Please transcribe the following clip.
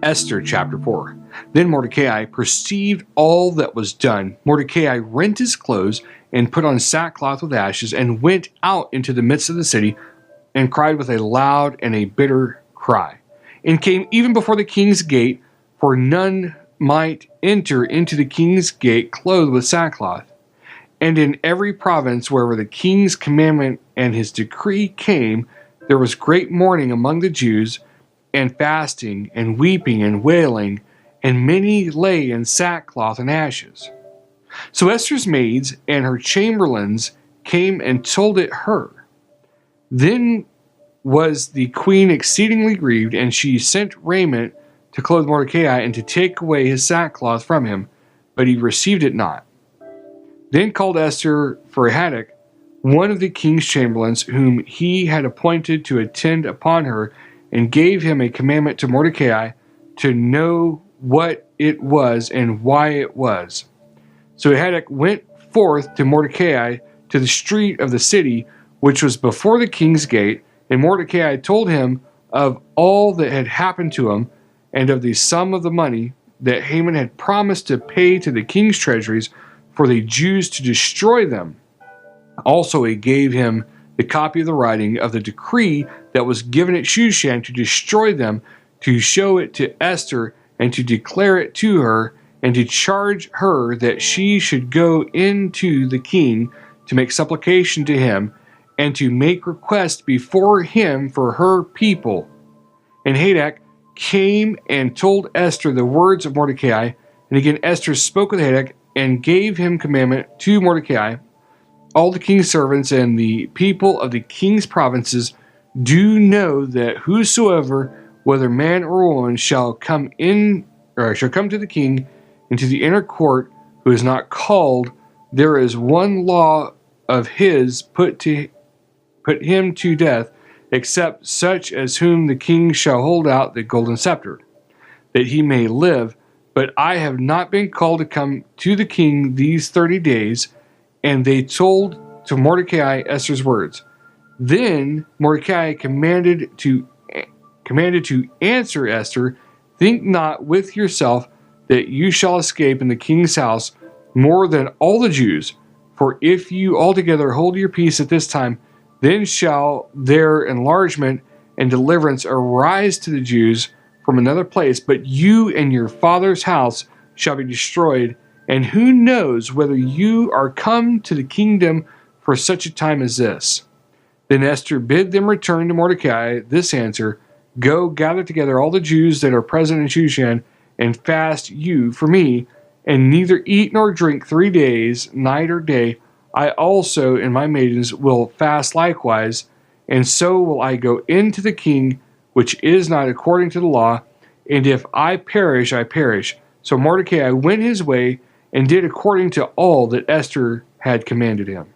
Esther Chapter 4. Then Mordecai perceived all that was done. Mordecai rent his clothes and put on sackcloth with ashes and went out into the midst of the city and cried with a loud and a bitter cry, and came even before the king's gate, for none might enter into the king's gate clothed with sackcloth. And in every province wherever the king's commandment and his decree came, there was great mourning among the Jews, and fasting, and weeping, and wailing, and many lay in sackcloth and ashes. So Esther's maids and her chamberlains came and told it her. Then was the queen exceedingly grieved, and she sent raiment to clothe Mordecai, and to take away his sackcloth from him, but he received it not. Then called Esther for Haddock, one of the king's chamberlains, whom he had appointed to attend upon her, and gave him a commandment to Mordecai to know what it was and why it was. So Haddock went forth to Mordecai to the street of the city, which was before the king's gate, and Mordecai told him of all that had happened to him, and of the sum of the money that Haman had promised to pay to the king's treasuries for the Jews to destroy them. Also he gave him the copy of the writing of the decree that was given at Shushan to destroy them, to show it to Esther, and to declare it to her, and to charge her that she should go into the king to make supplication to him, and to make request before him for her people. And Haddock came and told Esther the words of Mordecai, and again Esther spoke with Haddock, and gave him commandment to Mordecai. All the king's servants and the people of the king's provinces do know that whosoever, whether man or woman, shall come to the king into the inner court, who is not called, there is one law of his put him to death, except such as whom the king shall hold out the golden scepter, that he may live. But I have not been called to come to the king these 30 days. And they told to Mordecai Esther's words. Then Mordecai commanded to answer Esther, think not with yourself that you shall escape in the king's house more than all the Jews. For if you altogether hold your peace at this time, then shall their enlargement and deliverance arise to the Jews from another place, but you and your father's house shall be destroyed. And who knows whether you are come to the kingdom for such a time as this? Then Esther bid them return to Mordecai this answer, go gather together all the Jews that are present in Shushan, and fast you for me, and neither eat nor drink 3 days, night or day. I also and my maidens will fast likewise, and so will I go into the king, which is not according to the law, and if I perish, I perish. So Mordecai went his way, and did according to all that Esther had commanded him.